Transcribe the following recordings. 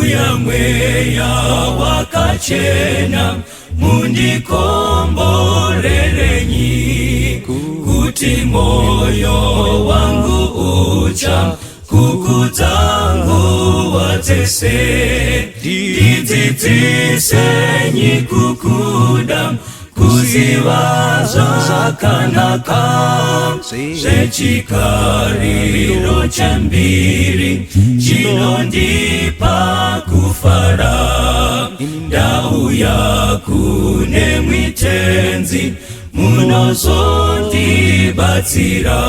uya mweya wakachena mundikomborerenyi kuti moyo wangu ucha kukutangu watese ndidzidzisenyi kukuda kuziva zvakanaka zvechikariro chembiri chinondipa kufara ndauya kune mwitenzi munozondibatsira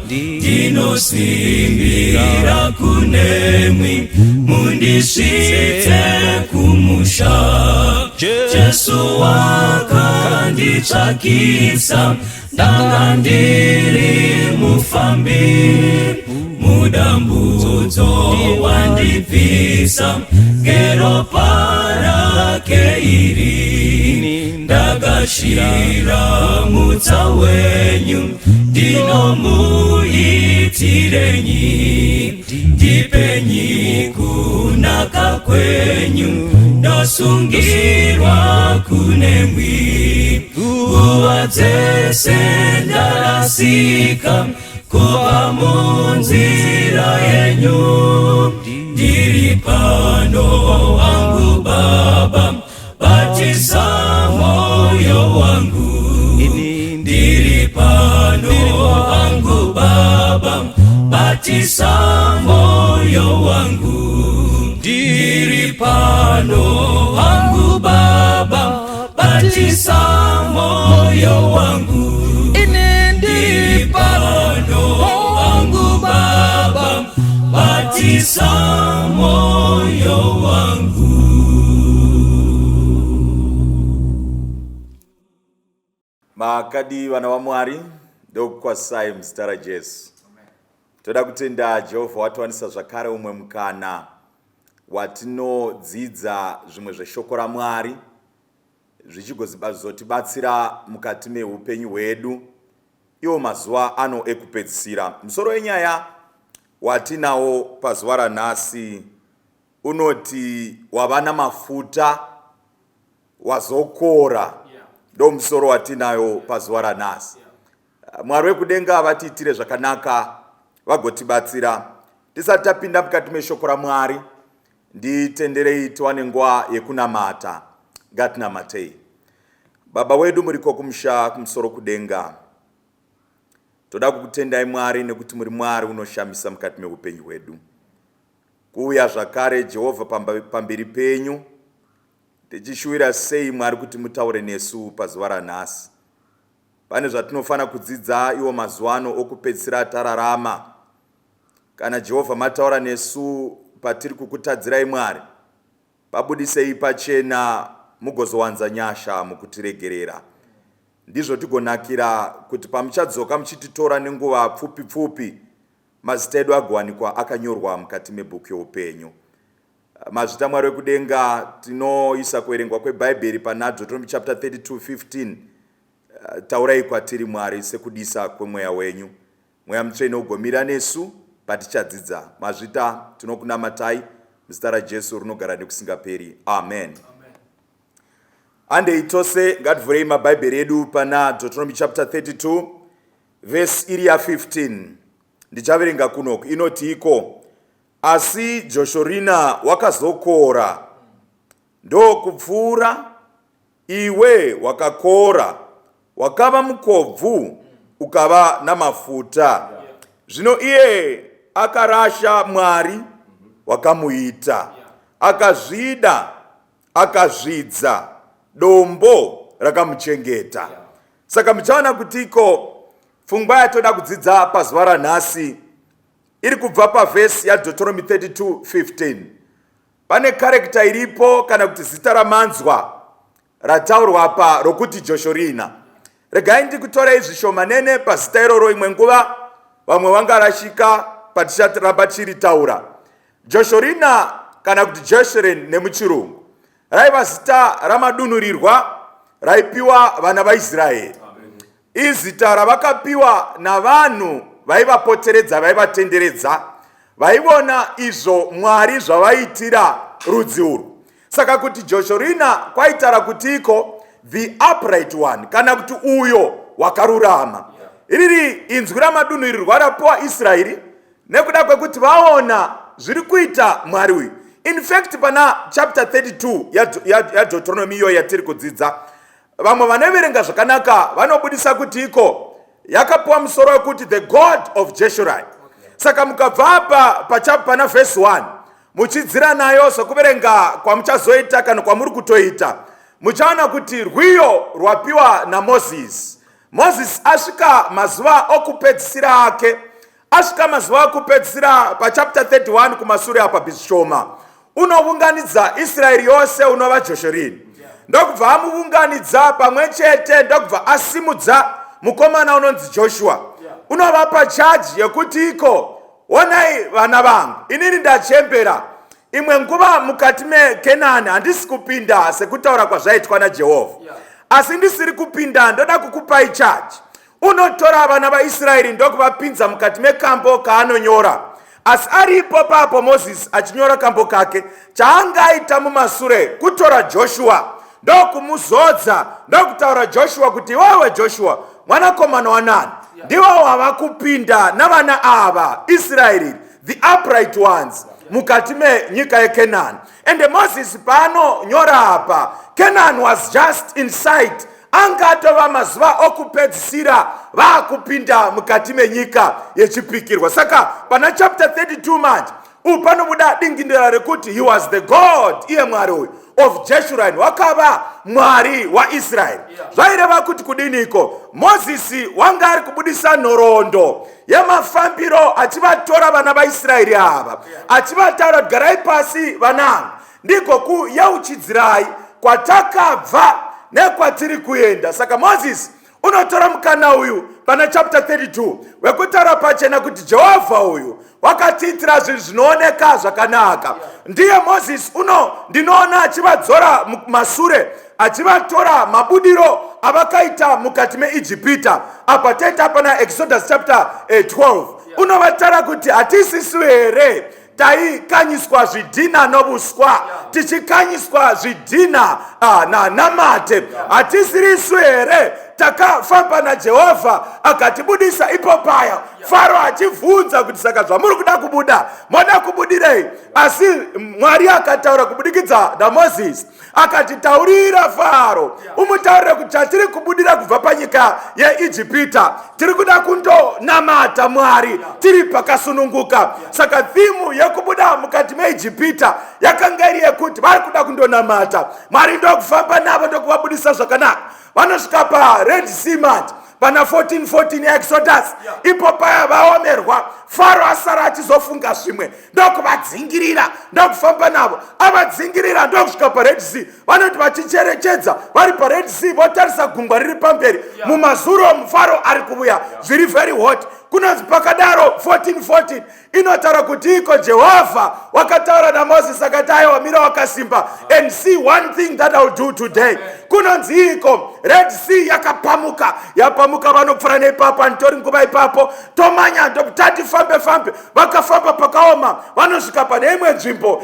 ndinosimbira kunemwi mundisvitse kumusha Jesu wakanditsvakisa ndanga ndiri mufambi mudambudzo wandibvisa ngeropa rake iri ndagashira mutsa wenyu ndinomuitirenyi ndipenyi kunaka kwenyu ndosungirwa kunemwi nguva dzese ndarasika kuva munzira yenyu ndiri pano wangu Baba batisa moyo wangu ndiri pano wangu Baba batisa moyo wangu ndiri pano wangu Baba batisa moyo wangu ndiri pano wangu Baba batisa moyo wangu. Makadi vana vaMwari ndokukwasai muzita raJesu. Toda kutenda Jehovha watiwanisa zvakare umwe mukana watinodzidza zvimwe zveshoko raMwari zvichizotibatsira mukati meupenyu hwedu iwo mazuva ano ekupedzisira. Musoro wenyaya watinawo pazuva ranhasi unoti wava namafuta vazokora. Ndo musoro watinayo pazuva ranhasi. Mwari wekudenga vatiitire zvakanaka vagotibatsira. Tisati tapinda mukati meshoko raMwari nditenderei tiwane nguva yekunamata. Ngatinamatei. Baba wedu muriko kumusha kumusoro kudenga, toda kukutendai Mwari nekuti muri Mwari unoshamisa mukati meupenyu hwedu. Kuuya zvakare Jehovha pamberi penyu tichishuwira sei Mwari kuti mutaure nesu pazuva ranhasi. Pane zvatinofana kudzidza iwo mazuva ano okupedzisira tararama. Kana Jehovha mataura nesu patiri kukutadzirai Mwari, pabudisei pachena mugozowanza nyasha mukutiregerera. Ndizvo tigonakira kuti pamuchadzoka muchititora nenguva pfupi pfupi mazita edu agowanikwa akanyorwa mukati mebhuku youpenyu. Mazita Mwari wekudenga tinoisa kuverengwa kwebhaibheri pana Deuteronomy chapter 32:15. Taurai kwatiri Mwari sekudisa kwemweya wenyu. Mweya mutsvene ugomira nesu patichadzidza. Mazvita tinokunamatai muzita raJesu rinogara nekusingaperi. Amen. Andei tose ngativhurei mabhaibheri edu pana Deuteronomy chapter 32 verse iri ya15. Ndichaverenga kunoku. Inoti iko, asi Joshorina wakazokora ndo kupfuura, iwe wakakora wakava mukobvu ukava namafuta. Zvino iye akarasha Mwari wakamuita, akazvida akazvidza dombo rakamuchengeta. Saka muchaona kutiko pfungwa yatoda kudzidza pazuva ranhasi iri kubva pavhesi yaDeuteronomy 32:15. Pane karekta iripo kana kuti zita ramanzwa rataurwa pa rokuti Joshorina. Regai ndikutorei zvishomanene pazita iroro. Imwe nguva vamwe vangarashika paticharamba chiritaura. Joshorina kana kuti Jeshurun nemuchirungu raiva zita ramadunurirwa raipiwa vana vaIsraeri. Izita ravakapiwa navanhu vaivapoteredza, vaivatenderedza, vaivona izvo Mwari zvavaitira rudzi urwu. Saka kuti Joshorina kwaitara kuti iko the upright one, kana kuti uyo wakarurama. Iriri inzwi ramadunhu iri rwarapiwa Israeri nekuda kwekuti vaona zviri kuita Mwari uyu. In fact, pana chapter 32 ya Deuteronomy iyo yatiri kudzidza, vamwe vanoverenga zvakanaka vanobudisa kuti iko yakapiwa musoro wekuti the God of Jeshurun. Saka mukabva apa pana verse 1 muchidzira nayo sokuverenga kwamuchazoita kana kwamuri kutoita, muchaona kuti rwiyo rwapiwa naMoses. Moses asvika mazuva okupedzisira ake, asvika mazuva okupedzisira pachapter 31 kumashure apa bhishoma, unounganidza Israeri yose unova Joshorini. Ndokubva amuunganidza pamwe chete, ndokubva asimudza mukomana unonzi Joshua, unovapa chaji yekuti iko onai vana vangu, inini ndachembera imwe nguva mukati meKenani handisi kupinda sekutaura kwazvaitwa naJehovha, asi ndisiri kupinda ndoda kukupai chaji. Unotora vana vaIsraeri ndokuvapinza mukati mekambo kaanonyora. Asi aripo papo Moses achinyora kambo kake, chaangaita mumashure kutora Joshua ndokumuzodza, ndokutaura Joshua kuti wewe Joshua mwanakomana wanani, ndiwo wava kupinda navana ava Israeri, the upright ones, mukati menyika yeKenani. And Moses paanonyora apa, Canaan was just in sight. Angatova mazuva okupedzisira vakupinda mukati menyika yechipikirwa. Saka pana chapter 32 manje upanobuda dingindira rekuti he was the God, iye Mwari uyu, of Jeshurun, wakava Mwari waIsraeri. Zvaireva kuti kudiniko, Moses wanga ari kubudisa nhoroondo yemafambiro achivatora vana vaIsraeri ava, achivataura garai pasi vanangu, ndiko kuyeuchidzirai kwatakabva nekwatiri kuenda. Saka Moses unotora mukana uyu pana chapter 32 wekutaura pachena kuti Jehovha uyu wakatiitira zvinhu zvinooneka zvakanaka. Ndiye Moses ndinoona achivadzora mashure, achivatora mabudiro avakaita mukati meIjipita. Apa taita pana Exodus chapter 12 unovatara kuti hatisisu here taikanyiswa zvidhina novuswa, tichikanyiswa zvidhina namate, hatisirisu here takafamba naJehovha akatibudisa ipo paya. Faro achivhunza kuti saka zvamuri kuda kubuda moda kubudirei? Asi Mwari akataura kubudikidza naMoses akatitaurira Faro, umutaurire kuti tiri kubudira kubva panyika yeIjipita, tiri kuda kundonamata Mwari tiri pakasununguka. Saka thimu yekubuda mukati meIjipita yakanga iri yekuti vari kuda kundonamata Mwari, ndokufamba navo ndokuvabudisa zvakanaka. Vanosvika paRed Sea manje pana 14:14 yaExodus, ipo paya vaomerwa. Faro asara achizofunga zvimwe, ndokuvadzingirira, ndokufamba navo. Avadzingirira ndokusvika paRed Sea, vanoti vachicherechedza vari paRed Sea votarisa gungwa riri pamberi. Mumazuro Faro ari kuvuya zviri very hot. Kunonzi pakadaro 14:14 inotaura kuti iko Jehovha wakataura naMoses akati aiwa mira wakasimba, and see one thing that I will do today. Kunonzi iko Red Sea yakapamuka, yapamuka vanopfura neipapa, nditori nguva ipapo tomanya ndokutati fambe, vakafamba pakaoma, vanosvika pane imwe nzvimbo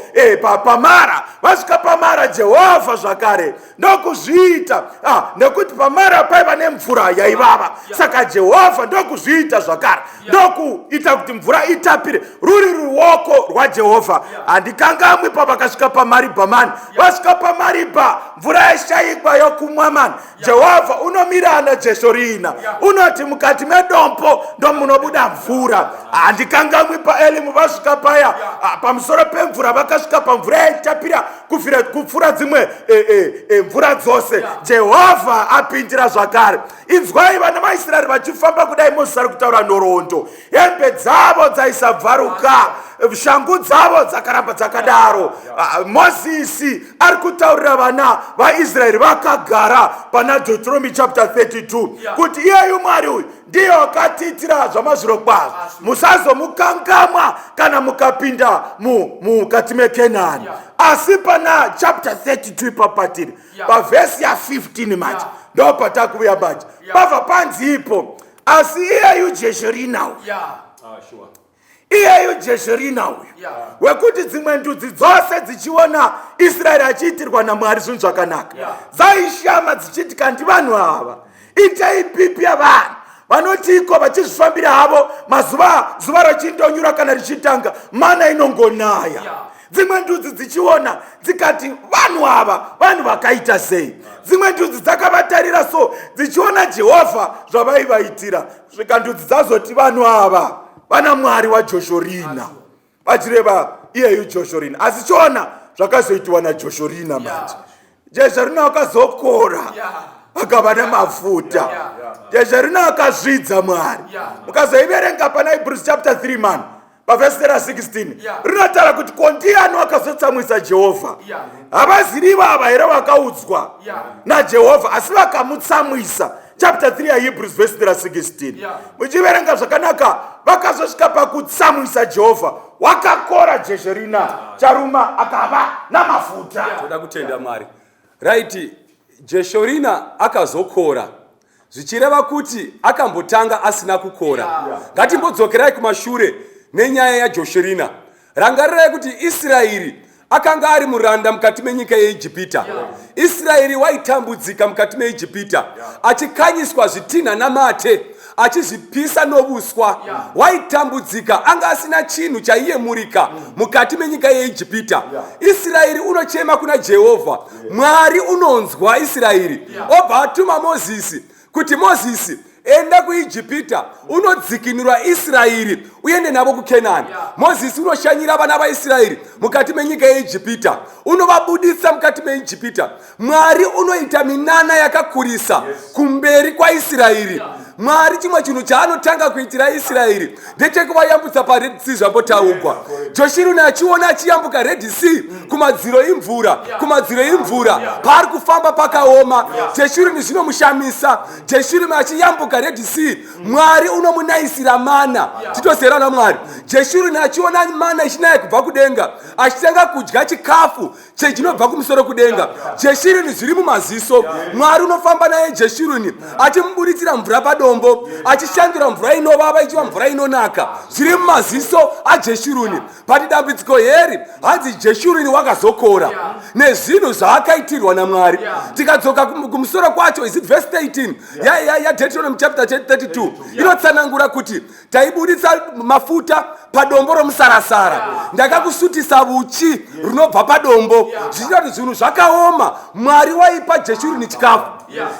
pamara. Vasvika pamara, Jehovha zvakare ndokuzviita nekuti pamara paiva nemvura yaivava. Saka Jehovha ndokuzviita zvakare, ndokuita kuti mvura itapire, ruri ruoko rwaJehovha. Handikangamwi pavakasvika paMaribha mani, vasvika paMaribha mvura yashayikwa yokumwa mani. Jehovha unomira naJeshorina, unoti mukati medombo ndomunobuda mvura. Handikangamwi paElimu vasvika paya pamusoro pemvura vakasvika pamvura yaitapira kupfuura dzimwe mvura dzose. Jehovha apindira zvakare. Inzwai vana vaIsraeri vachifamba kudai Moses ari kutaura nhoroondo, hembe dzavo dzaisabvaruka, shangu dzavo dzakaramba dzakadaro. Moses ari kutaurira vana vaIsraeri vakagara pana Deuteronomy chapter 32 kuti iyeyu Mwari uyu ndiye wakatiitira zvamazviro kwazvo, musazomukangamwa kana mukapinda mukati meKenani. Asi pana chapter 32 papatiri pavhesi ya 15 manje ndopatakuvuya manje pabva panzi ipo, asi iyeyu Jeshorina iyeyu Jeshurina uyu wekuti dzimwe ndudzi dzose dzichiona Israeri achiitirwa naMwari zvinhu zvakanaka dzaishama dzichiti kandi vanhu ava itei pipi yavanhu vanotiko vachizvifambira havo zuva rachindonyura kana richitanga mana inongonaya. Dzimwe ndudzi dzichiona dzikati vanhu ava vanhu vakaita sei. Dzimwe ndudzi dzakavatarira so dzichiona Jehovha zvavaivaitira svika ndudzi dzazoti vanhu ava vana mwari waJoshorina vachireva iyeyu Joshorina asi chiona zvakazoitiwa naJoshorina manje. Joshorina wakazokora akava nemafuta. Joshorina akazvidza Mwari. Mukazoiverenga pana Hebrews chapter 3 man pavhesi 16 rinotaura kuti kondiani wakazotsamwisa Jehovha. Havaziri vava here vakaudzwa naJehovha asi vakamutsamwisa. Chapter 3 yaHebrews verse 16 muchiverenga zvakanaka vakazosvika pakutsamwisa Jehovha. Wakakora Joshorina charuma akava namafuta. Toda kutenda Mwari. Right, Joshorina akazokora zvichireva kuti akambotanga asina kukora. Ngatimbodzokerai kumashure nenyaya yaJoshorina. Rangarirai kuti Israeri akanga ari muranda mukati menyika yeIjipita. Israeri waitambudzika mukati meIjipita achikanyiswa zvitinha namate achizvipisa novuswa. Waitambudzika anga asina chinhu chaiyemurika mukati menyika yeIjipita. Israeri unochema kuna Jehovha. Mwari unonzwa Israeri obva atuma Mozisi kuti Mozisi enda kuIjipita unodzikinura Israeri uende navo kuKenani. Mozisi unoshanyira vana vaIsraeri mukati menyika yeIjipita unovabudisa mukati meIjipita. Mwari unoita minana yakakurisa kumberi kwaIsraeri. Mwari chimwe chinhu chaanotanga kuitira Israeri ndechekuvayambutsa paRed Sea zvambotaurwa. Joshorina achiona achiyambuka Red Sea kumadziro imvura paari kufamba pakaoma. Joshorina zvinomushamisa. Joshorina achiyambuka Red Sea Mwari unomunaisira mana. Titozerana Mwari. Joshorina achiona mana ichinaya kubva kudenga achitanga kudya chikafu chinobva kumusoro kudenga. Joshorina zviri mumaziso. Mwari unofamba naye Joshorina achimubuditsira mvura padombo achishandura mvura inovava ichiva mvura inonaka zviri mumaziso aJoshorina. Pati dambudziko heri hanzi Joshorina wakazokora nezvinhu zvaakaitirwa naMwari. Tikadzoka kumusoro kwacho is it verse 18 ya Deuteronomy chapter 32 inotsanangura kuti taibuditsa mafuta padombo romusarasara ndakakusutisa uchi runobva padombo zvichita kuti zvinhu zvakaoma. Mwari waipa Joshorina chikafu.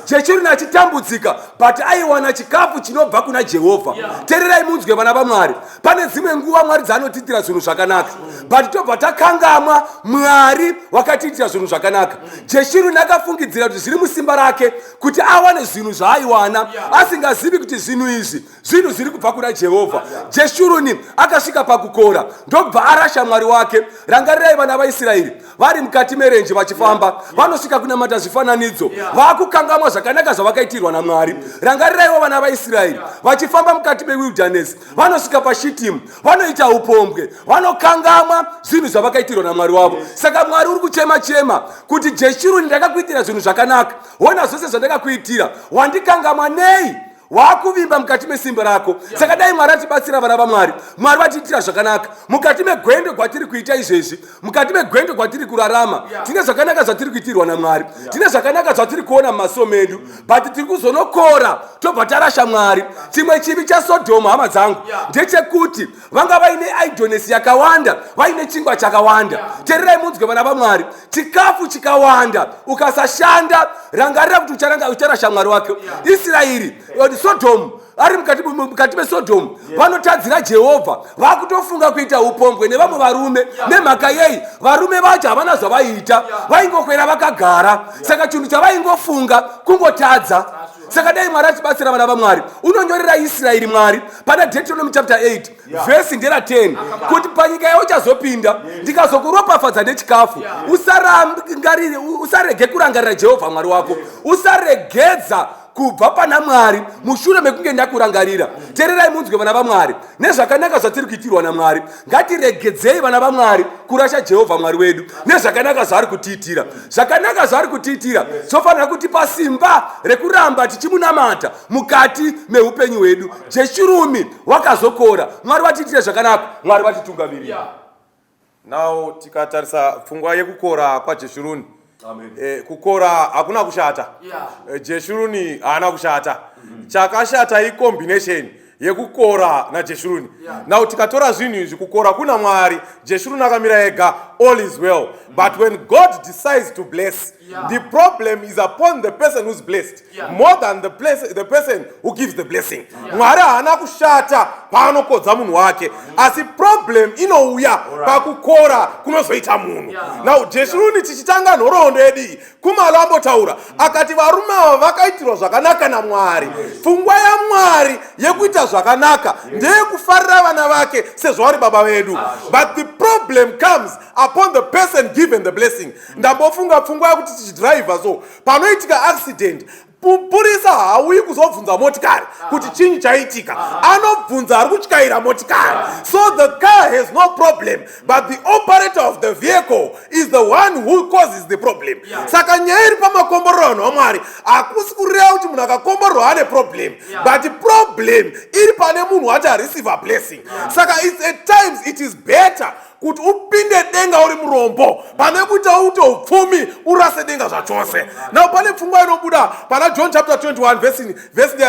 Joshorina achitambudzika but aiwana chikafu chinobva kuna Jehovha. Tererai munzwe vana vaMwari. Pane dzimwe nguva Mwari dzanotiitira zvinhu zvakanaka but tobva takangamwa Mwari wakatiitira zvinhu zvakanaka. Joshorina akafungidzira kuti zviri musimba rake kuti awane zvinhu zvaaiwana asingazivi kuti zvinhu izvi zvinhu zviri kubva kuna Jehovha. Joshorina akasvika pakukora ndobva arasha Mwari wake. Rangarirai vana vaIsraeri vari mukati merenje vachifamba vanosvika kunamata zvifananidzo vakukangamwa zvakanaka zvavakaitirwa naMwari. Rangariraiwo vana vaIsraeri vachifamba mukati mewilderness vanosvika paShitimu vanoita upombwe vanokangamwa zvinhu zvavakaitirwa naMwari wavo. Saka Mwari uri kuchema kuti Joshorina ndakakuitira zvinhu zvakanaka ona zvose zvandakakuitira wandikangamwa nei wakuvimba mukati mesimba rako. Saka dai Mwari atibatsira vana vaMwari. Mwari vatiitira zvakanaka mukati megwendo kwatiri kuita izvezvi mukati megwendo kwatiri kurarama. Tine zvakanaka zvatiri kuitirwa naMwari. Tine zvakanaka zvatiri kuona mumaso medu but tiri kuzonokora tobva tarasha Mwari. Chimwe chivi chaSodhomu hama dzangu ndechekuti vanga vaine idleness yakawanda vaine chingwa chakawanda. Tererai munzwe vana vaMwari. Chikafu chikawanda ukasashanda rangarira kuti ucharasha Mwari wake. Israeri Sodhomu ari mukati meSodhomu vanotadzira Jehovha vakutofunga kuita upombwe nevamwe varume. Nemhaka yei varume vacho havana zvavaiita vaingokwera vakagara. Saka chinhu chavaingofunga kungotadza. Saka dai Mwari atibatsira vana vaMwari. Unonyorera Israeri Mwari pana Deuteronomy chapter 8 verse 10 kuti panyika yauchazopinda ndikazokuropafadza nechikafu usarege kurangarira Jehovha Mwari wako. Usaregedza kubva pana Mwari mushure mekunge ndakurangarira. Tererai munzwe vana vaMwari nezvakanaka zvatiri kuitirwa naMwari. Ngatiregedzei vana vaMwari kurasha Jehovha Mwari wedu nezvakanaka zvaari kutiitira. Zvakanaka zvaari kutiitira zvofanira kutipa simba rekuramba tichimunamata mukati meupenyu hwedu. Jeshuruni wakazokora, Mwari vatiitire zvakanaka, Mwari vatitungamirira. Now tikatarisa pfungwa yekukora kwaJeshuruni. Kukora hakuna kushata. Jeshuruni haana kushata. Chakashata combination yekukora naJeshuruni. Now tikatora zvinhu izvi, kukora kuna Mwari, Jeshuruni akamira ega, all is well. But when God decides to bless, the problem is upon the person who's blessed more than the person who gives the blessing. Mwari haana kushata paanokodza munhu wake, asi problem inouya pakukora kunozoita munhu. Now Jeshuruni tichitanga nhoroondo yedu kumalo ambotaura akati varume ava vakaitirwa zvakanaka naMwari. Pfungwa yaMwari yekuita zvakanaka ndeyekufarira vana vake sezvo vari baba vedu. But the problem comes upon the person given the blessing. Ndambofunga pfungwa yekuti tichidriver so panoitika accident, purisa hauyi kuzobvunza motikari kuti chinyi chaitika, anobvunza ari kutyaira motikari. So the car has no problem, but the operator of the vehicle is the one who causes the problem. Saka nyaya iri pamakomborero naMwari hakusi kureva kuti munhu akakomborerwa ane problem, but the problem iri pane munhu wati areceive a blessing. Saka at times it is better kuti upinde denga uri murombo pane kuti uite upfumi urase denga zvachose. Now pane pfungwa inobuda pana John chapter 21 verse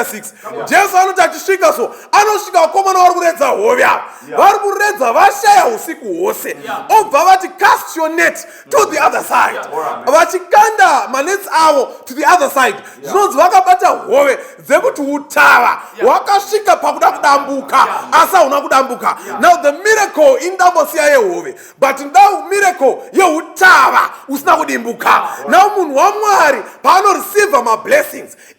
6. Jesu anoti achisvika so anosvika vakomana vari kuredza hove ava, vari kuredza vashaya usiku hwose, obva vati cast your net to the other side, vachikanda manetsi avo to the other side. Zvinonzi vakabata hove dzekuti utava hwakasvika pakuda kudambuka asi hauna kudambuka. Now the miracle indambosiya yehove, but now miracle yeutava usina kudimbuka. Now munhu waMwari paano receive ma blessings,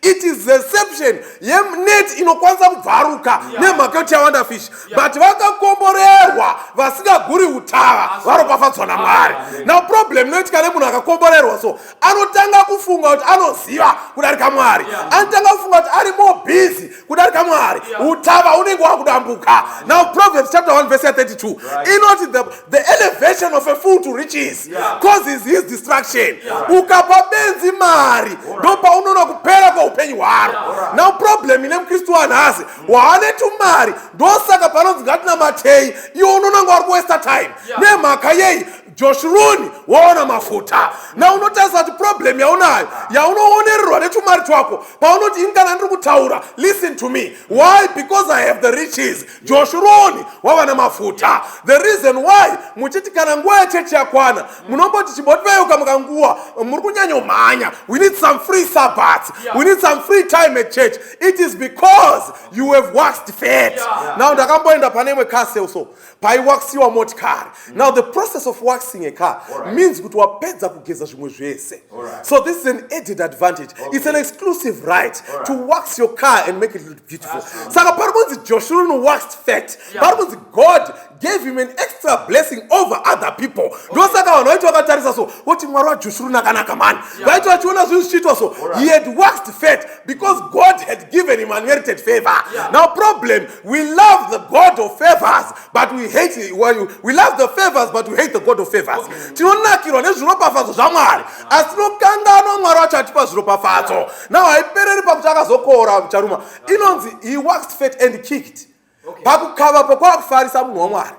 it is reception yenet inokwanisa kubvaruka nemhaka yekuti yawanda fish, but vakakomborerwa vasingaguri utava varopafadzwa naMwari. Now problem inoitika nemunhu akakomborerwa so anotanga kufunga kuti anoziva kudarika Mwari, anotanga kufunga kuti ari more busy kudarika Mwari, utava unenge wakudambuka. Now Proverbs chapter 1 verse 32 inoti the elevation of a fool to riches causes his distraction. Ukapa benzi mari ndopa unoona kupera kwa upenyu hwaro. Now problem ine mukristu wanhasi waane tumari ndosaka panonzi ngatinamatei, iwo unoona nga vari kuwaste time nemhaka yei Jeshuruni waona mafuta. Na unotarisa kuti problem yaunayo yaunoonererwa netumari twako paunoti ingana ndiri kutaura, listen to me, why? Because I have the riches. Jeshuruni wava nemafuta. The reason why muchiti kana nguva yachechi yakwana munomboti chibotiveuka mukanguva muri kunyanyomhanya, we need some free Sabbaths, we need some free time at church, it is because you have waxed fat. Now ndakamboenda pane imwe car sale so paiwaxiwa motikari. Now the process of waxing a car means kuti wapedza kugeza zvimwe zvese. So this is an added advantage. It's an exclusive right to wax your car and make it look beautiful. Saka parikunzi Jeshuruni waxed fat, parikunzi God gave him an extra blessing over other people. Ndosaka vanhu vaiti vakatarisa so kuti Mwari waJeshuruni akanaka mani, vaiti vachiona zvinhu zvichiitwa so he had waxed fat because God had given him unmerited favor. Now problem, we love the God of favors but we hate we love the favors but we hate the God of favors. Tinonakirwa nezviropafadzo zvaMwari asi tinokanganwa Mwari wacho atipa zviropafadzo. Now haipereri pakuti akazokora mucharuma, inonzi he waxed fat and kicked. Pakukava pokwakufarisa munhu waMwari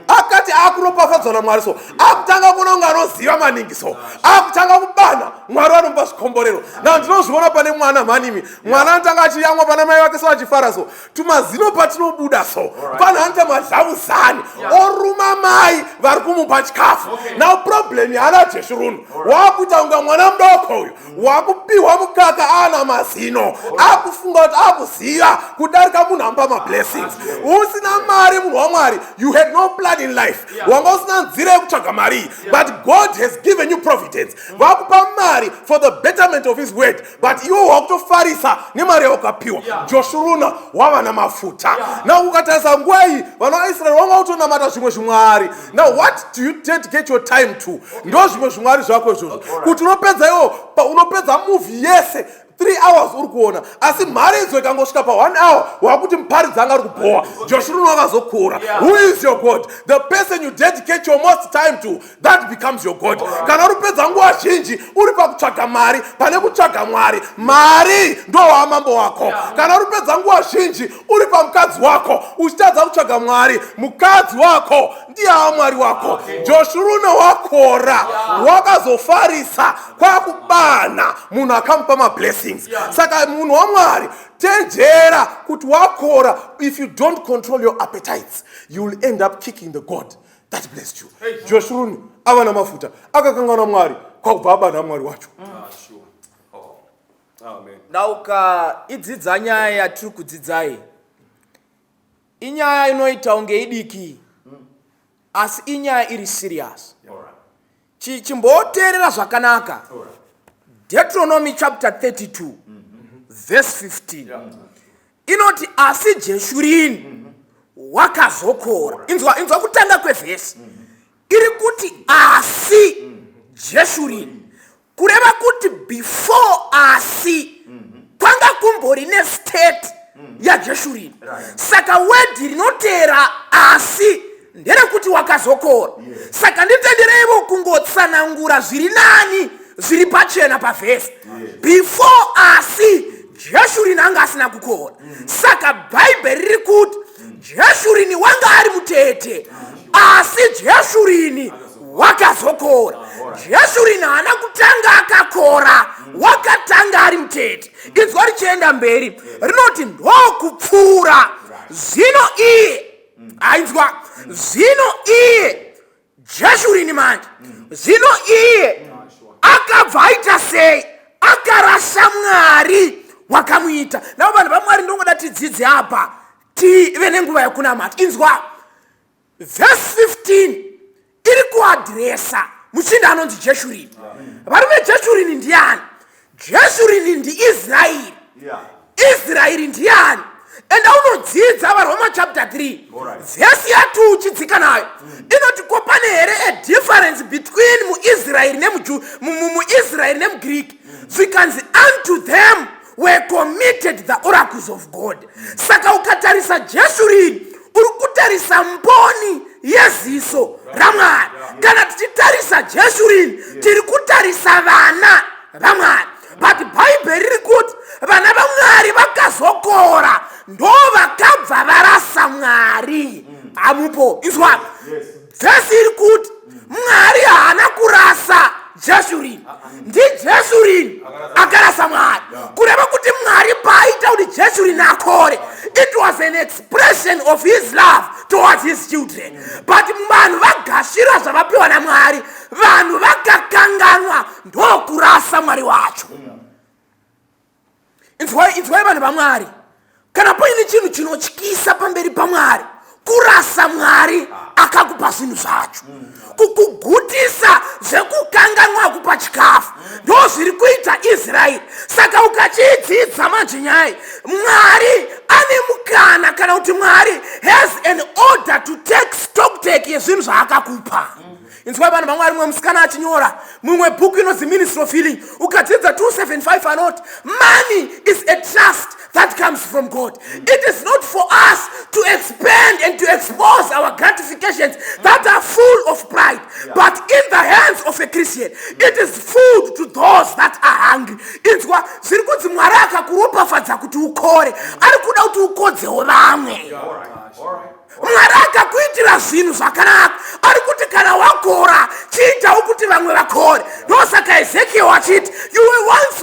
akati akuropafadzwa naMwari so akutanga kuona kunge anoziva maningi so akutanga kubana Mwari vanomupa zvikomborero. Na ndinozviona pane mwana mhanimi, mwana anotanga achiyamwa pana mai vake so achifara so tumazino patinobuda so panhanoita mazhavuzani oruma mai vari kumupa chikafu. Now problem yaana Jeshuruni wakuita kunga mwana mudoko uyu wakupiwa mukaka ana mazino akufunga kuti akuziva kudarika munhu amupa mablessings. Usina mari munhu waMwari, you had no plan in life, wanga usina nzira yekutsvaga mari, but God has given you providence. Vakupa mari for the betterment of his word, but iwo wakutofarisa nemari yaukapiwa. Jeshuruni wava namafuta. Now ukatarisa nguva iyi vanhu vaIsraeri vanga utonamata zvimwe zvimwari. Now what do you dedicate your time to? Ndo zvimwe zvimwari zvako izvozvo kuti unopedza movie yese 3 hours uri kuona, asi mari idzo ikangosvika pa 1 hour wakuti muparidzi anga ari kupoa. Joshua wakazokura. Who is your God? The person you dedicate your most time to, that becomes your God. Kana uri pedza nguva zhinji uri pakutsvaga mari pane kutsvaga Mwari, mari ndo wamambo wako. Kana uri pedza nguva zhinji uri pamukadzi wako uchitadza kutsvaga Mwari, mukadzi wako ndiye Mwari wako. Joshua wakora, wakazofarisa kwakubana munhu akamupa mablessings. Saka munhu waMwari, tenjera kuti wakora, if you don't control your appetites, you will end up kicking the God that blessed you. Joshua ava namafuta akakangana Mwari kwakubva abana Mwari wacho. Nauka idzidza nyaya yatiri kudzidzai, inyaya inoita unge idiki, asi inyaya iri serious. Chimboteerera zvakanaka. Deuteronomy chapter 32 verse 15 inoti asi Jeshurini wakazokora. Inzwa kutanga kwevhesi iri kuti asi Jeshurini, kureva kuti before asi kwanga kumbori nestate yaJeshurini. Saka wedi rinotera asi nderekuti wakazokora. Saka nditendereivo kungotsanangura zviri nani zviri pachena pavhesi. Before asi Jeshurini anga asina kukora. Saka bhaibheri riri kuti Jeshurini wanga ari mutete, asi Jeshurini wakazokora. Jeshurini haana kutanga akakora, wakatanga ari mutete. Inzwa richienda mberi rinoti ndokupfuura zvino iye, ainzwa, zvino iye Jeshurini manje, zvino iye akabva aita sei? Akarasa Mwari wakamuita. Navo vanhu vaMwari ndongoda tidzidze apa tive nenguva yekunamata. Inzwa verse 15 iri kuadresa muchinda anonzi Jeshurini. Varume Jeshurini ndiani? Jeshurini ndiIsraeri. Israeri ndiani? Enda unodzidza vaRoma chapter 3 verse ya 2 uchidzika nayo inoti ko pane here a difference between muIsraeri nemuGreek. Zvikanzi unto them were committed the oracles of God. Saka ukatarisa Jeshurini uri kutarisa mboni yeziso raMwari. Kana tichitarisa Jeshurini tiri kutarisa vana vaMwari. But bhaibheri riri kuti vana vaMwari vakazokora ndo vakabva varasa Mwari. Amupo inzwa vhesi iri kuti Mwari haana kurasa Jeshurini, ndiJeshurini akarasa Mwari. Kureva kuti Mwari paaita kuti Jeshurini akore, it was an expression of his love towards his children. But vanhu vagashira zvavapiwa naMwari, vanhu vakakanganwa ndokurasa Mwari wacho. Inzwai vanhu vaMwari, kana paine chinhu chinotyisa pamberi paMwari, kurasa Mwari akakupa zvinhu zvacho. Kukugutisa zvekukanganwa kupa chikafu ndo zviri kuita Israeri. Saka ukachidzidza manje nyaya, Mwari ane mukana kana kuti Mwari has an order to take stock take yezvinhu zvaakakupa. Inzwa vanhu vaMwari, mumwe musikana achinyora mumwe bhuku inonzi Ministry of Healing, ukadzidza 275 anoti money is a trust that comes from God. It is not for us to expand and to expose our gratifications that are full of pride, but in the hands of a Christian it is food to those that are hungry. Inzwa zviri kunzi Mwari akakuropafadza kuti ukore, ari kuda kuti ukodzewo vamwe. Mwari akakuitira zvinhu zvakanaka, ari kuti kana wakora chiitawo kuti vamwe vakore. Ndosaka Ezekiel wachiti you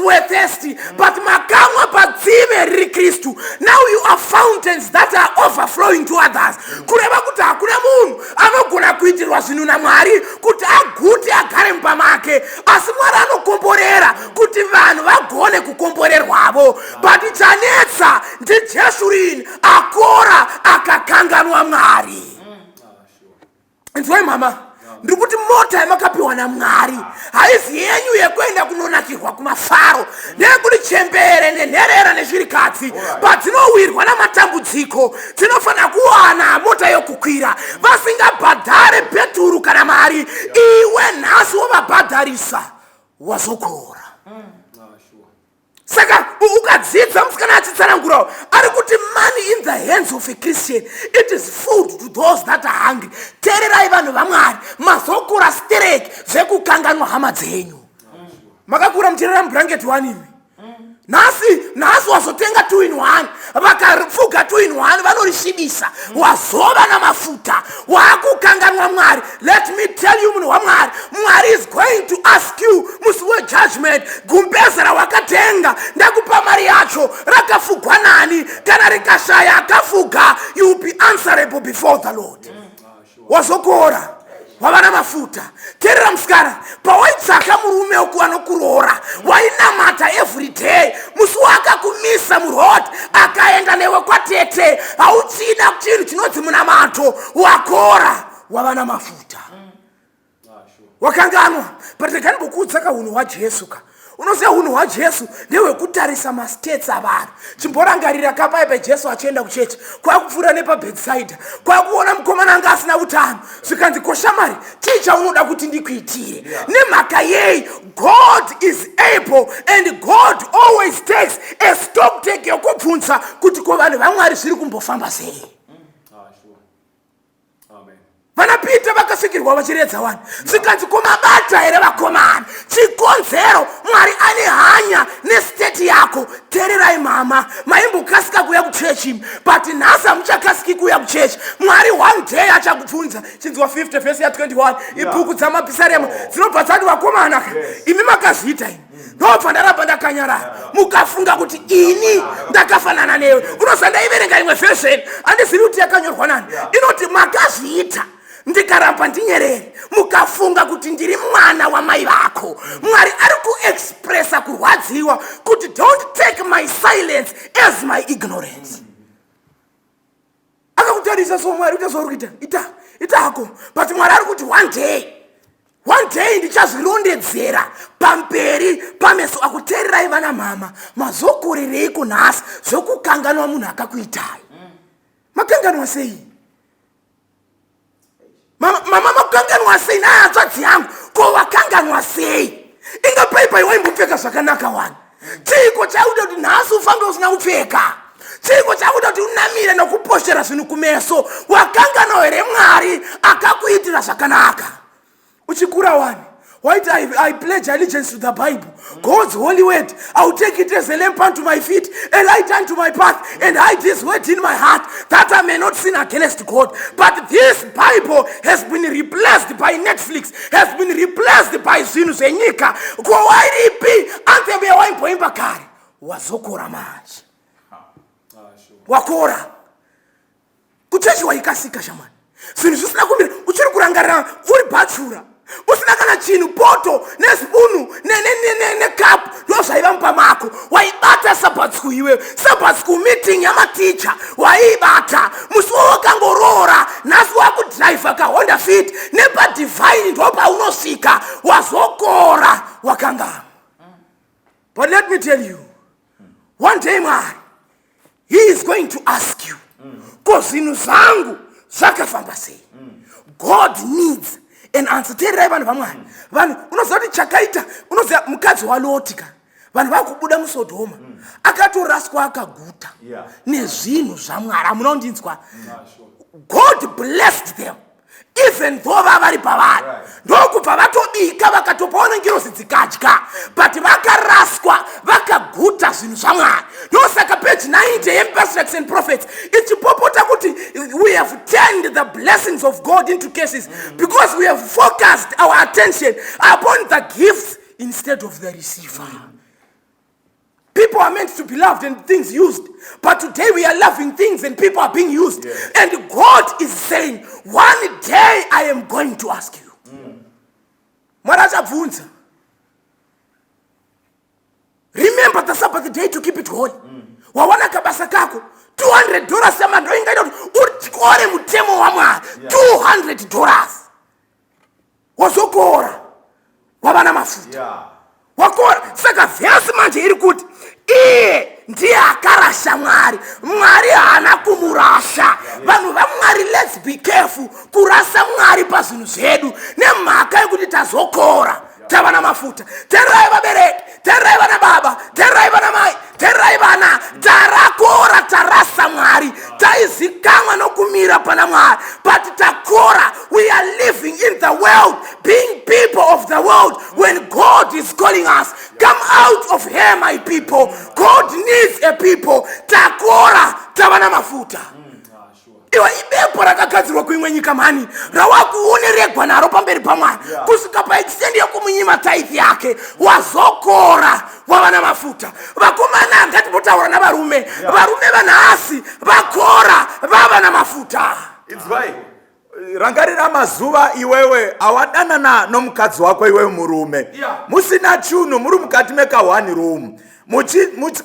were thirsty but makamwa padzime riri Kristu. Now you are fountains that are overflowing to others. Kureva kuti hakuna munhu anogona kuitirwa zvinhu naMwari kuti agute agare mumba make, asi Mwari anokomborera kuti vanhu vagone kukomborerwavo. But chanetsa ndiJeshurini akora akakanganwa Mwari. Inzwai mama, ndiri kuti mota yamakapiwa naMwari haizi yenyu yekuenda kunonakirwa kumafaro nekuti chembere nenherera nezvirikadzi. Padzinowirwa namatambudziko dzinofana kuwana mota yokukwira, vasingabhadhare peturu kana mari. Iwe nhasi wavabhadharisa wazokora. Saka ukadzidza musikana achitsanangurawo ari kuti money in the hands of a Christian, it is food to those that are hungry. Tererai vanhu vaMwari, mazokura stereki zvekukanganwa hama dzenyu. Makakura mucherera mublanketi 1 imi. Nhasi wazotenga 2 in 1, vakafuga 2 in 1 vanorishibisa, wazova namafuta, wakukanganwa Mwari. Let me tell you munhu waMwari, Mwari is going to ask you musi wejudgment, gumbeza rawakatenga ndakupa mari yacho rakafugwa nani, kana rikashaya akafuga, you will be answerable before the Lord. Wazokora wava namafuta. Terera musikana, pawaitsaka murume wanokuroora, wainamata every day, musi wakakumisa murod akaenda newe kwatete, hauchina chinhu chinodzi munamato, wakora, wava namafuta. Wakanganwa. But rekanimbokuudzaka unhu hwaJesu ka. Unoziva unhu hwaJesu ndehwekutarisa mastates avanhu. Chimborangarira kapaipa Jesu achienda kuchechi, kwakupfuura nepaBethsaida, kwakuona mukomana anga asina utano, zvikanzi koshamari, chii chaunoda kuti ndikuitire? Nemhaka yei? God is able, and God always takes a stock take yokubvunza kuti ko vanhu vaMwari zviri kumbofamba sei. Vana Peter vakasvikirwa vachiredza vanhu, zvikanzi komabata here vakomana, chikonzero Mwari ane hanya nestate yako. Tererai mama, maimbokasika kuuya kuchechi, but nhasi hamuchakasiki kuuya kuchechi. Mwari one day achakubvunza. Chinzwa 50 verse 21 ibhuku dzamapisarema dzinobva dzati vakomana ka, imi makazviita imi, ndobva ndaramba ndakanyarara, mukafunga kuti ini ndakafanana newe. Unoziva ndaiverenga imwe version, handizivi kuti yakanyorwa nani, inoti makazviita ndikaramba ndinyerere, mukafunga kuti ndiri mwana wamai vako. Mwari ari kuexpressa kurwadziwa kuti don't take my silence as my ignorance. Akakutarisa so Mwari utazorikuita itako, but Mwari ari kuti one day ndichazvirondedzera pamberi pameso ako. Tererai vana mama, mazokorereiko nhasi zvokukanganwa munhu akakuitai? Makanganwa sei? Mama makanganwa sei nahanzvadzi yangu? Ko wakanganwa sei? Ingapaipa waimbopfeka zvakanaka wani. Chiko chauda kuti nhasi ufambe usina kupfeka? Chiko chauda kuti unamire nokuposhera zvinhu kumeso? Wakanganwa here Mwari akakuitira zvakanaka? Uchikura wani, White, I pledge allegiance to the Bible, God's holy word. I will take it as a lamp unto my feet, a light unto my path, and hide this word in my heart, that I may not sin against God. But this Bible has been replaced by Netflix, has been replaced by zvinhu zvenyika. Kwawairipi anthem yawaimboimba kare, wazokora manje. Wakora. Kuchechi waikasika shamani. Zvinhu zvisina kumira, uchiri kurangarira uri bachura, usina kana chinhu, poto nesipunu nekapu ndozvaiva mupamako. Waibata Sabbath school iwewe, Sabbath school meeting yamaticha waibata. Musi wakangoroora, nhasi wakudhiraivha kaHonda Fit nepaDivine ndopaunosvika, wazokora wakanga. But let me tell you, one day Mwari, He is going to ask you, ko zvinhu zvangu zvakafamba sei? God needs an answer. Tererai vanhu vaMwari. Vanhu unoziva kuti chakaita, unoziva mukadzi waLoti ka, vanhu vakubuda muSodhoma, akatoraswa akaguta nezvinhu zvaMwari. Hamuna kundinzwa? God blessed them even though vavari pavari. Ndokubva vatobika vakatopaona ngirozi dzikadya, but vakaraswa vakaguta zvinhu zvaMwari. Ndosaka page 90 yePatriarchs and Prophets ichipopota kuti we have turned the blessings of God into cases because we have focused our attention upon the gifts instead of the receiver. People are meant to be loved and things used, but today we are loving things and people are being used. And God is saying, one day I am going to ask you. Marachabvunza. Remember the Sabbath day to keep it holy. Wawana kabasa kako $200 sama ndo ingaita utikore mutemo wa Mwari. $200 wazokora wavana mafuta wakora. Saka vhesi manje iri kuti ndiye akarasha Mwari. Mwari haana kumurasha. Vanhu vaMwari, let's be careful kurasa Mwari pazvinhu zvedu nemhaka yekuti tazokora. tava namafuta. Tererai vabereki, tererai vana baba, tererai vana mai, tererai vana. Tarakora tarasa Mwari, taizikamwa nokumira pana Mwari. But takora, we are living in the world, being people of the world. When God is calling us, come out of here, my people. God needs a people. Takora tava namafuta. Iwa ibepo rakagadzirwa kuimwe nyika mani rawakuoneregwa naro pamberi paMwari kusvika paextendi yokumunyima tithe yake. Wazokora wava namafuta. Vakomana ngatipotaura navarume, varume vanhasi vakora vava namafuta. It's right. Rangarira mazuva iwewe awadanana nomukadzi wako iwewe murume, musina chunhu, muri mukati meka one room,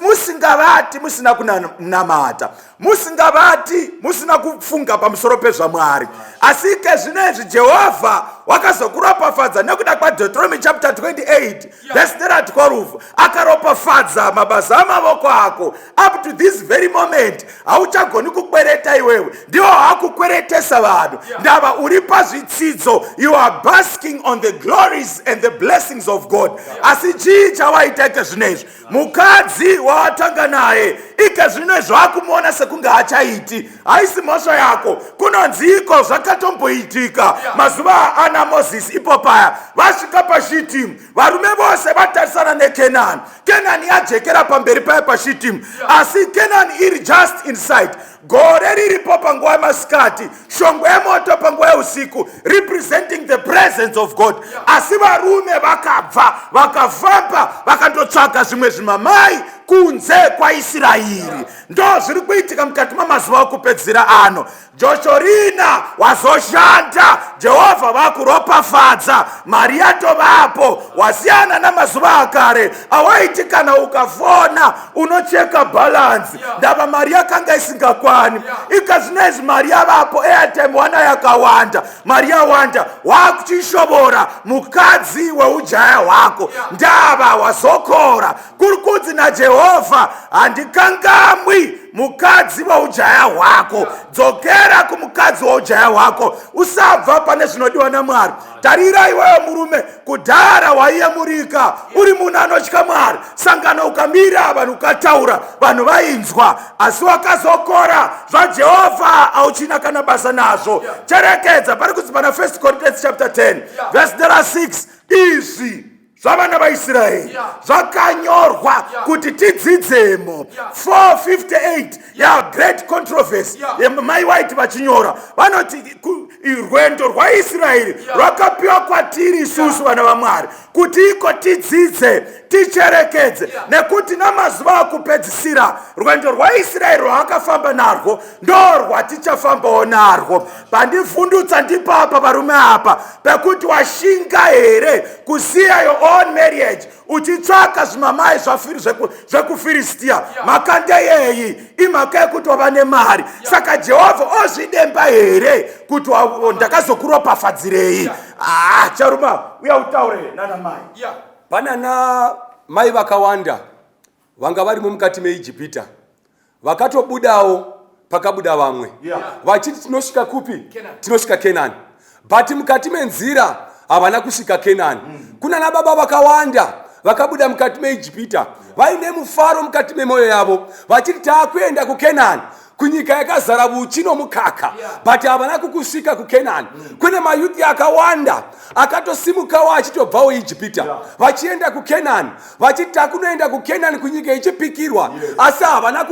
musingavati musina kunamata, musingavati musina kufunga pamusoro pezvaMwari. Asi kezvinezvi Jehovha wakazokuropafadza nekuda kwaDeuteronomy chapter 28 verse 12 akaropafadza mabasa amavoko ako. Up to this very moment hauchagoni kukwereta iwewe, ndiwo hakukweretesa vanhu. Ndava uri pazvitsidzo, you are basking on the glories and the blessings of God. Asi chii chawaita kezvinezvi? Mukadzi wawatanga naye ikezvinezvi wakumuona sekunge hachaiti, haisi mhosva yako. Kunonziko zvakatomboitika mazuva ana Moses ipopaya. Vasvika paShitimu, varume vose vatarisana neKenani. Kenani yajekera pamberi paye paShitimu, asi Kenani iri just inside. Gore riripo panguva yemasikati, shongwe yemoto panguva yeusiku, representing the presence of God. Asi varume vakabva vakafamba vakandotsvaka zvimwe zvimamai kunze kwaIsiraeri. Ndo zviri kuitika mukati mamazuva okupedzisira ano. Joshorina wazoshanda, Jehovha vakuropafadza, mari yatovapo. Wasiyana namazuva akare awaiti kana ukafona unocheka balance, ndava mari yakanga isingakwani. Ikazvinezvi mari yavapo, airtime wana yakawanda, mari yawanda, wakuchishobora mukadzi weujaya hwako. Ndava wazokora, kuri kunzi naJehovha handikangamwi mukadzi weujaya hwako. Dzokera kumukadzi weujaya hwako, usabva pane zvinodiwa naMwari. Tarira iwewe murume, kudhara waiyemurika uri munhu anotya Mwari. Sangano ukamira vanhu ukataura, vanhu vainzwa. Asi wakazokora zvaJehovha hauchina kana basa nazvo. Cherekedza pari kunzi pana 1 Corinthians chapter 10 verse 6, izvi zvavana vaIsraeri zvakanyorwa kuti tidzidzemo. 458 great controversy mai waiti vachinyora, vanoti rwendo rwaIsraeri rwakapiwa kwatiri isusu vana vaMwari kuti iko tidzidze ticherekedze, nekuti namazuva okupedzisira rwendo rwaIsraeri rwaakafamba narwo ndo rwatichafambawo narwo. Pandivhundutsa ndipapa varume apa pekuti washinga here kusiya your own marriage uchitsvaka zvimamai zvekuFiristia. Makande yeyi imhaka yekuti wava nemari. Saka Jehovha ozvidemba here kuti ndakazokuropafadzirei? Charuma uya utaure nana mai. Panana mai vakawanda vanga varimo mukati meIjipita, vakatobudawo pakabuda vamwe vachiti tinosvika kupi? Tinosvika Kenani. But mukati menzira havana kusvika Kenani. Kuna nababa vakawanda vakabuda mukati meIjipita, vaine mufaro mukati memwoyo yavo, vachiti taakuenda kuKenani, kunyika yakazara buchi nomukaka. But havana kukusvika kuKenani. Kune mayuthi akawanda akatosimukawo achitobvawo Ijipita vachienda kuKenani, vachiti takunoenda kuKenani kunyika ichipikirwa. Asi havana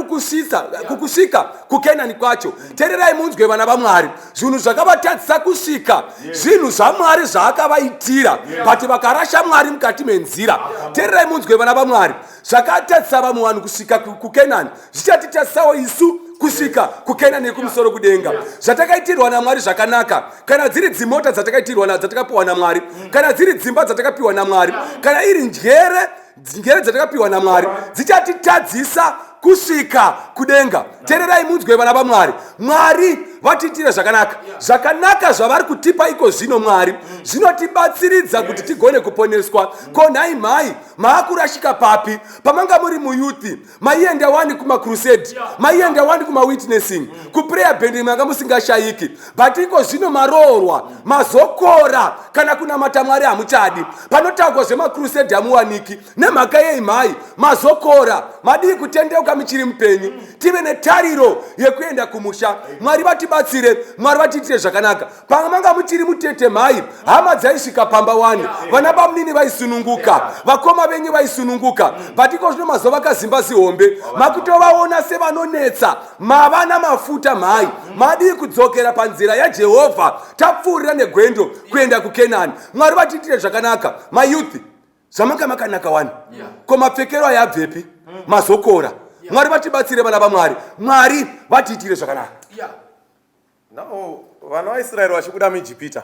kukusvika kuKenani kwacho. Tererai munzwe vana vaMwari, zvinhu zvakavatadzisa kusvika zvinhu zvaMwari zvaakavaitira, but vakarasha Mwari mukati menzira. Tererai munzwe vana vaMwari, zvakatadzisa vamwe vanhu kusvika kuKenani zvichatitatsawo isu kusvika kuKenani nekumusoro kudenga. Zvatakaitirwa naMwari zvakanaka, kana dziri dzimota dzatakapiwa naMwari, kana dziri dzimba dzatakapiwa naMwari, kana iri njere dzatakapiwa naMwari, dzichatitadzisa kusvika kudenga. Tererai munzwe vana vaMwari, Mwari vatiitire zvakanaka zvavari kutipa iko zvino Mwari zvinotibatsiridza kuti tigone kuponeswa. Ko nhai mhai maakurashika papi pamanga muri muyuthi? Maienda wani kumakrusade, maienda wani kumawitnessing, kuprayer band manga musingashayiki, but iko zvino maroorwa, mazokora kana kunamata Mwari hamuchadi. Panotaurwa zvemakrusade hamuwaniki. Nemhaka yei mhai mazokora madii kutendeuka muchiri mupenyu, tive netariro yekuenda kumusha. Mwari vatibatsire, Mwari vatiitire zvakanaka. Pamanga muchiri mutete mhai, hama dzaisvika pamba wani, vana bamunini vaisununguka, vakoma venyu vaisununguka, but iko zvino mazuva akazimba zihombe, makutovaona sevanonetsa, mava namafuta mhai, madii kudzokera panzira yaJehovha, tapfuurira negwendo kuenda kuKenani. Mwari vatiitire zvakanaka. Mayuthi zvamanga makanaka wani, ko mapfekero aya abvepi? Mazokora. Mwari vatibatsire vana vaMwari, Mwari vatiitire zvakanaka. Now vana vaIsraeri vachikuda muIjipita,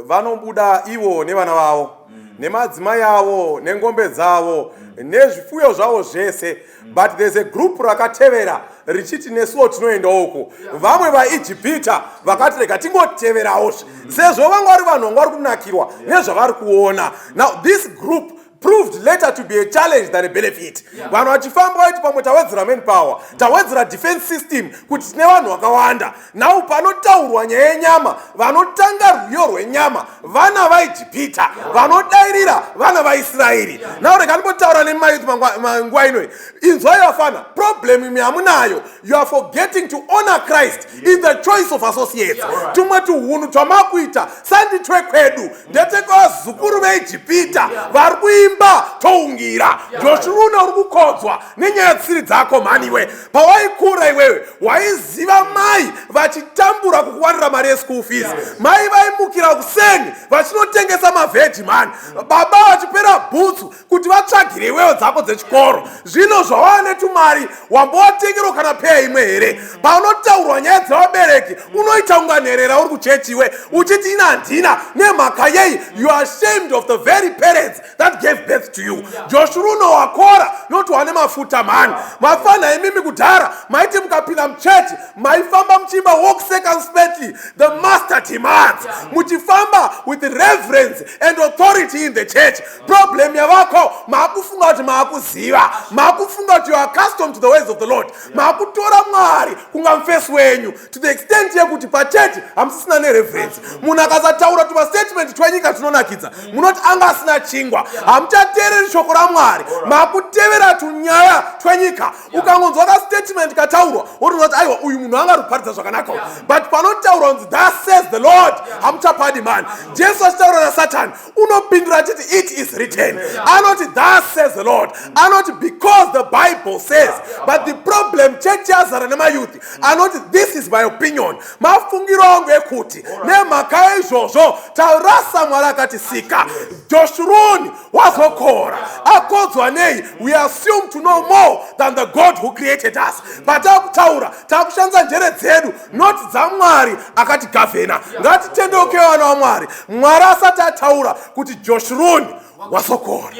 vanobuda ivo nevana vavo, nemadzimai avo, nengombe dzavo, nezvifuyo zvavo zvese, but there's a group rakatevera richiti nesuwo tinoenda uko. Vamwe vaIjipita vakati rega tingoteverawo, sezvo vanga vari vanhu vanga vari kunakirwa nezvavari kuona. Now this group proved later to be a challenge than a benefit. Vanhu vachifamba vaiti pamwe tawedzera manpower, tawedzera defense system kuti tine vanhu vakawanda. Now panotaurwa nyaya yenyama, vanotanga rwiyo rwenyama vana vaIjipita, vanodairira vana vaIsraeri. Now rega ndimbotaura nemayuthi manguva inoi, inzwai vafana, problem imi hamunayo. You are forgetting to honor Christ in the choice of associates. Tumwe tuhunu twamakuita sanditwe kwedu ndetekavazukuru veIjipita vari kuimba toungira. Joshua uri kukodzwa nenyaya dziri dzako mhani iwe. Pawaikura iwewe waiziva mai vachitambura kukuwanira mari yeschool fees, mai vaimukira kuseni vachinotengesa mavheji mani, baba vachipera bhutsu kuti vatsvagire iwewe dzako dzechikoro. Zvino zvawava netumari wambowatengero kana peya imwe here? Paunotaurwa nyaya dzevabereki unoita kunga nherera uri kuchechi iwe uchiti ina handina. Nemhaka yei? You are ashamed of the very parents that gave birth to you. Joshua wakora not wane mafuta man. Mafana imimi kudhara maiti mukapinda mchechi maifamba mchimba walk circumspectly. The master demands muchifamba with reverence and authority in the church. Problem yavako maakufunga kuti maakuziva, maakufunga kuti you are accustomed to the ways of the Lord, maakutora Mwari kunga mfesi wenyu to the extent yekuti pachechi hamusisina nereverence. Munhu akasataura tuma statement twenyika tunonakidza munoti anga asina chingwa, hamuchateereri shoko raMwari, maakutevera tunyaya twenyika. Ukangonzwa ka statement kataurwa worinoti aiwa uyu munhu anga ruparidza zvakanaka, but panotaurwa kunzi thus says the Lord hamuchapadi mani. Jesu achitaura naSatani unopindura chiti it is written, anoti thus says the Lord, anoti because the Bible says. But the problem church yazara nemayuthi anoti this is my opinion. Mafungiro angu ekuti nemhaka izvozvo tarasa Mwari akatisika. Joshua wazokora akodzwa nei? We assume to know more than the God who created us, but takutaura takushandisa njere dzedu not dzaMwari akatigavhena. Ngatitendeuke vana vaMwari, Mwari asati ataura kuti Joshua wazokora.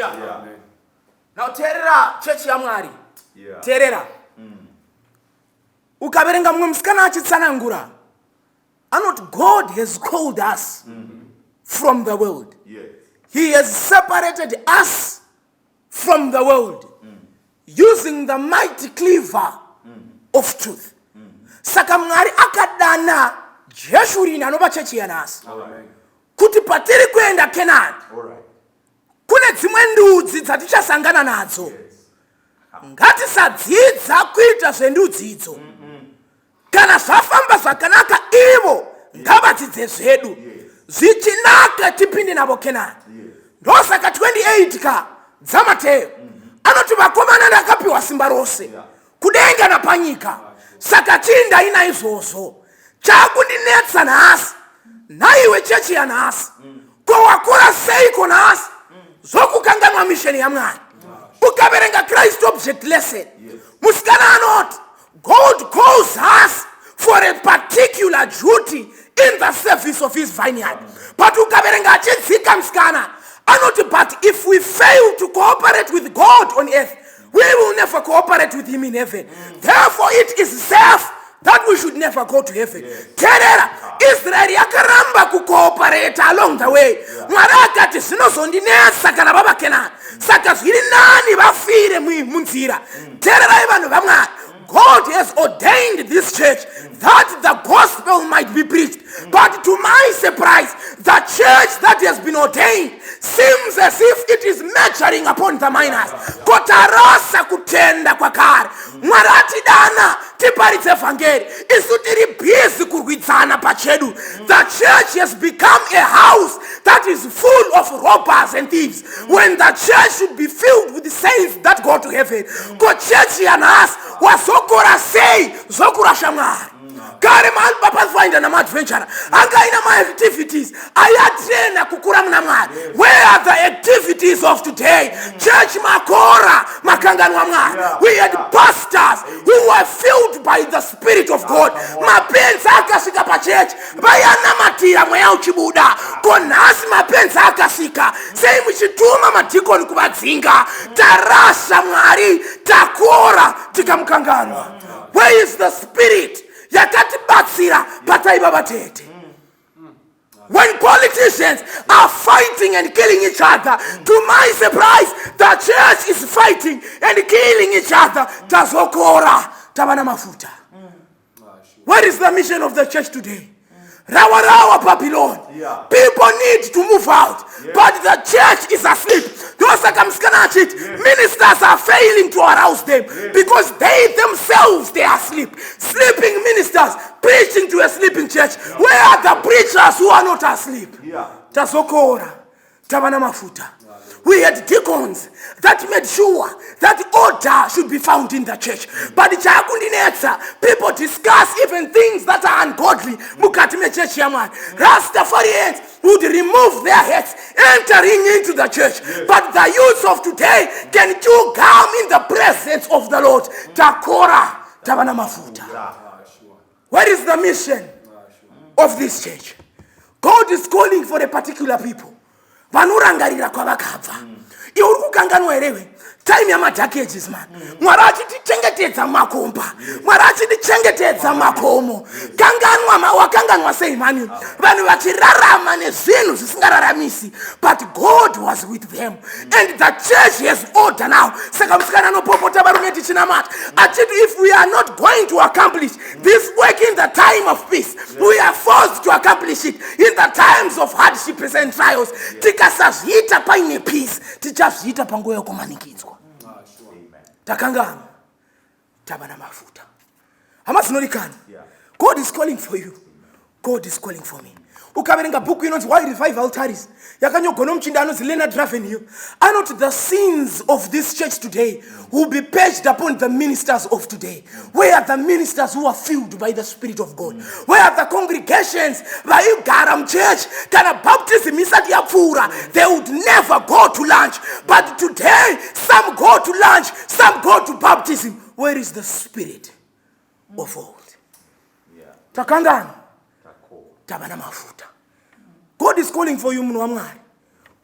Now terera church yaMwari, terera. Ukaverenga mumwe musikana achitsanangura anoti God has called us from the world. He has separated us from the world using the mighty cleaver of truth. Saka Mwari akadana Jeshuruni anova chechi yanasi kuti patiri kuenda Kenani kune dzimwe ndudzi dzatichasangana nadzo. Ngatisadzidza kuita zvendudzi idzo. Kana zvafamba zvakanaka ivo ngavadzidze zvedu, zvichinaka tipinde navo Kenani. Ndosaka 28 ka dzaMateyo anoti vakomana ndakapiwa simba rose kudenga napanyika. Saka chinda ina izvozvo chakundinetsa nhasi naiwe chechi yanhasi, ko wakura seiko nhasi zvokukanganwa misheni yaMwari. Ukaverenga Christ object lesson, musikana anoti God calls us for a particular duty in the service of his vineyard. But ukaverenga achidzika musikana anoti but if we fail to cooperate with God on earth, we will never cooperate with him in heaven. Therefore it is safe that we should never go to heaven. Terera, Israel yakaramba kucooperate along the way. Mwari akati zvinozondinetsa kana baba Kenani. Saka zviri nani vafire munzira. Terera vanhu vamwari. God has ordained this church that the gospel might be preached. But to my surprise, the church that has been ordained seems as if it is measuring upon the minors. Kotarasa kutenda kwa kare. Mwarati dana tiparitse evangeli. Isu tiri busy kurwidzana pachedu. The church has become a house that is full of robbers and thieves. When the church should be filled with the saints that go to heaven. Ko church yanas vazokora sei zokura shamwari. Kare mahali papathfinder na adventure angaina ma activities ayatrena kukura muna mwari. Where are the activities of today? Church makora makanganwa mwari. We had pastors who were filled by the Spirit of God. Mapenzi akasika pa church bayana matira mweya uchibuda konasi mapenzi akasika sei muchituma madikoni kubadzinga tarasa mwari takora tikamkanganwa. Where is the Spirit yakatibatsira pataiva vatete? When politicians are fighting and killing each other, to my surprise, the church is fighting and killing each other. Tazokora tabana mafuta. What is the mission of the church today? Rawa Babylon. People need to move out, but the church is asleep. Ministers are failing to arouse them because they themselves they are asleep. Sleeping ministers preaching to a sleeping church. Where are the preachers who are not asleep? Tazokora tabana mafuta. We had deacons that made sure that order should be found in the church. But people discuss even things that are ungodly. Rastafarians would remove their heads entering into the church. But the youth of today can you come in the presence of the Lord. Takora tabana mafuta. What is the mission of this church? God is calling for a particular people. Vanurangarira kwa vakabva. Iwe uri kukanganwa erewe. Time ya dark ages man. Mwari achitichengetedza makomba. Mwari achitichengetedza makomo. Kanganwa wakanganwa sei mani. Vanhu vachirarama nezvinhu zvisingararamisi. But God was with them. And the church has order now. Saka musikana nopopota varume tichinamata. Achiti if we are not going to accomplish this work in the time of peace, we are forced to accomplish it in the times of hardships and trials. Tikasazviita paine peace. Tichazviita panguva yokumanikidzwa. Takangana tabana mafuta. Amazinorikana. God is calling for you. God is calling for me. Ukaverenga book inonzi Why Revive Altaris. Yakanyogona muchinda anonzi Leonard Ravenhill. Are not the sins of this church today will be purged upon the ministers of today? Where are the ministers who are filled by the Spirit of God? Where are the congregations by Garam Church? Kana baptism isati yapfura. They would never go to lunch. But today, some go to lunch, some go to baptism. Where is the Spirit of old? Takangana tabana mafuta. God is calling for you munhu wamwari.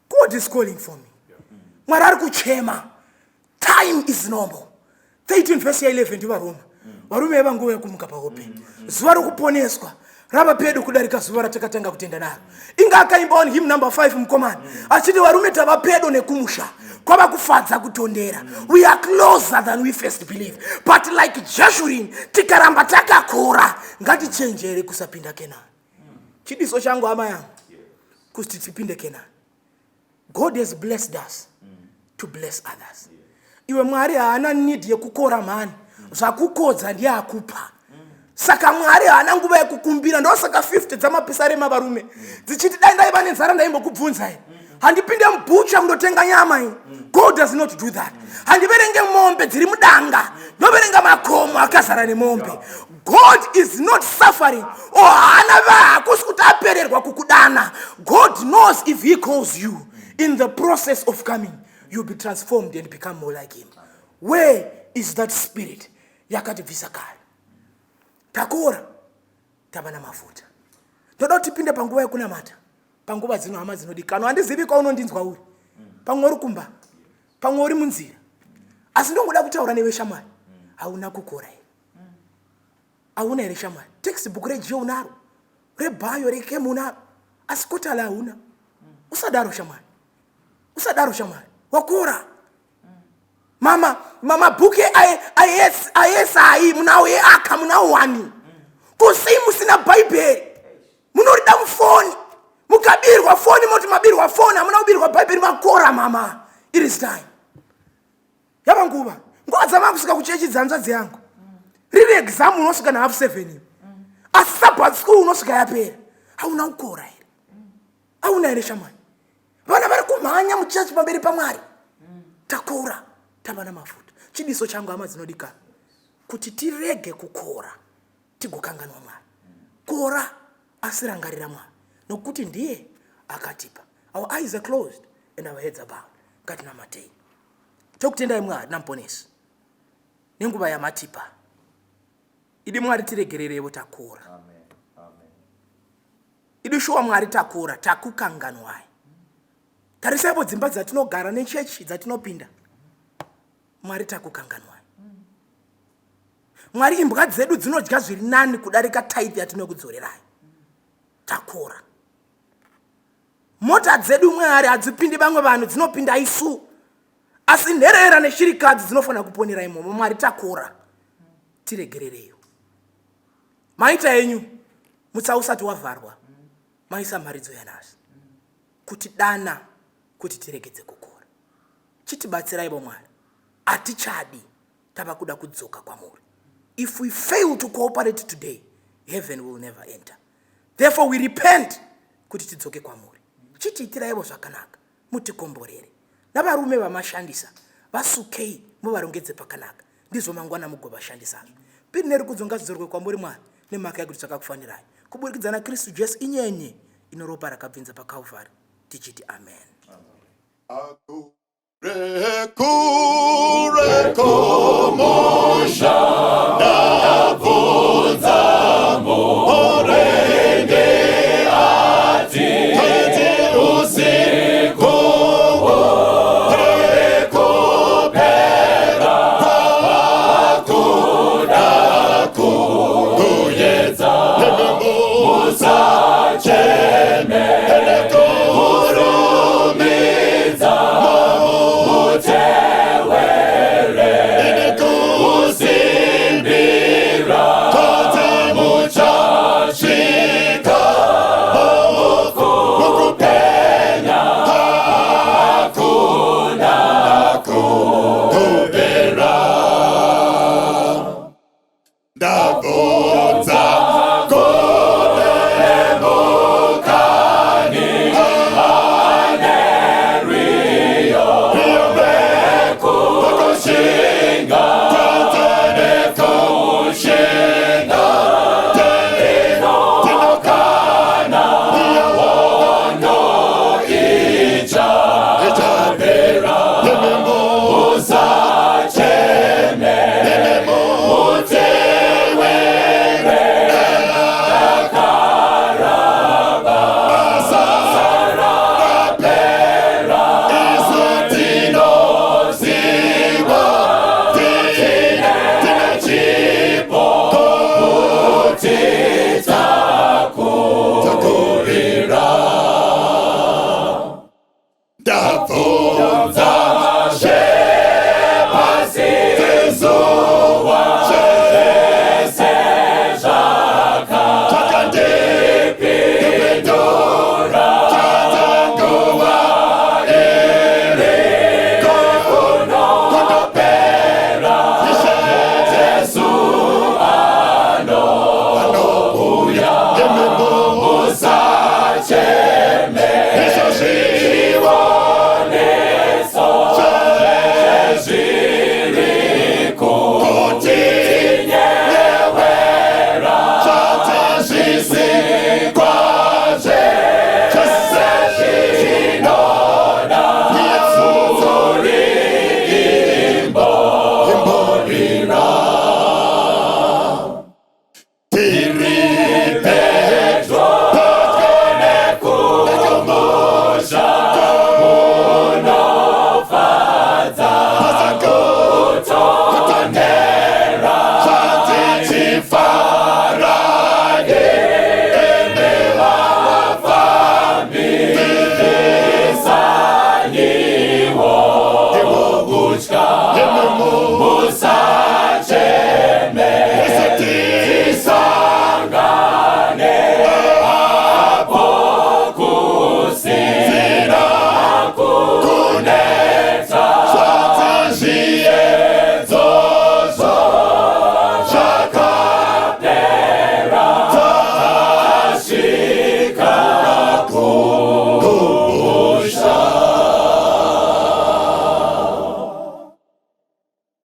God is calling for me. Mwari ari kuchema. Time is normal. 13 verse 11 ndivaroma. Varume vanguva yekumuka pahope. Zuva rokuponeswa rava pedu kudarika zuva ratakatanga kutenda naro. Inga akaimba on hymn number 5 mukomani. Achiti varume tava pedo nekumusha. Kwava kufadza kutondera. We are closer than we first believe. But like Jeshurun, tikaramba takakura. Ngatichenjere kusapinda Kenani. Chidiso changu ama yangu. Kuti tipinde Kenani. God has blessed us to bless others. Iwe Mwari haana need yekukora mani. Zvakukodza ndiye akupa. Saka Mwari haana nguva yekukumbira. Ndo saka 50 dzamapisa rema varume. Dzichiti dai ndaiva nenzara ndaimbokubvunza. Handipinde mubucha mundotenga nyama hii. God does not do that. Handiverenge mombe dziri mudanga. Ndoverenga makomo akazara nemombe. God is not suffering. God knows if he calls you, in the process of coming, you'll be transformed and become more like him. Where is that spirit? Yakati visakari. Takora. Tabana mafuta. Todo tipinde panguwa yakuna mata. Panguwa zino hama zino dikano. Andi zivi kwa unondinzwa uri. Pangoru kumba. Pangori munzira. Asindongo da kutaura newe shamani. Hauna kukora. Hauna here shamwari. Textbook rejio unaro. Rebhayo rekemu unaro. Asi kotala hauna. Usadaro shamwari. Usadaro shamwari. Wakura. Mama buke ayesai munao ye aka munao wani. Kusimu sina Bible. Munorida mufoni. Mukabirwa foni moti mabirwa foni amuna ubirwa Bible makora mama. It is time. Yaba nguba. Ngoza makusika kuchechi dzanza yangu. Riri exam unosika na half 7. Asaba school unosika yapera. Hauna ukora here. Hauna here shamani. Vana vari kumhanya muchechi pamberi paMwari. Takora. Tava nemafuta. Chidiso changu hama dzinodikana kuti tirege kukora tigokanganwa Mwari. Kora asirangarira Mwari nokuti ndiye akatipa. Our eyes are closed and our heads are bowed. Ngatinamatei. Tokutendai Mwari namuponesi. Nenguva yamatipa. Idi Mwari tiregererewo takora. Idi shuwa Mwari takora takukanganwai. Tarisaipo dzimba dzatinogara nechechi dzatinopinda. Mwari takukanganwai. Mwari imbwa dzedu dzinodya zviri nani kudarika tithe yatinokudzorerai. Takora. Mota dzedu Mwari hadzipindi vamwe vanhu dzinopinda isu. Asi nherera neshirikadzi dzinofana kuponera imomo. Mwari takora. Tiregerereyo. Maita yenyu mutsausati wavharwa. Maisa mharidzo yanasi. Kuti dana kuti tiregedze kukora. Chitibatsirai Mwari. Atichadi tava kuda kudzoka kwamuri. If we fail to cooperate today, heaven will never enter. Therefore we repent kuti tidzoke kwamuri. Chitiitiraivo zvakanaka. Mutikomborere. Navarume vamashandisa vasukei muvarongedze pakanaka. Ndizvo mangwana mugovashandisazvo. Piri neri kudzonga zidzorwe kwamuri Mwari nemhaka yakuti takakufanirai. Kuburikidza naKristu Jesu inyenye ino ropa rakabvinza paKalvari. Tichiti amen. Como já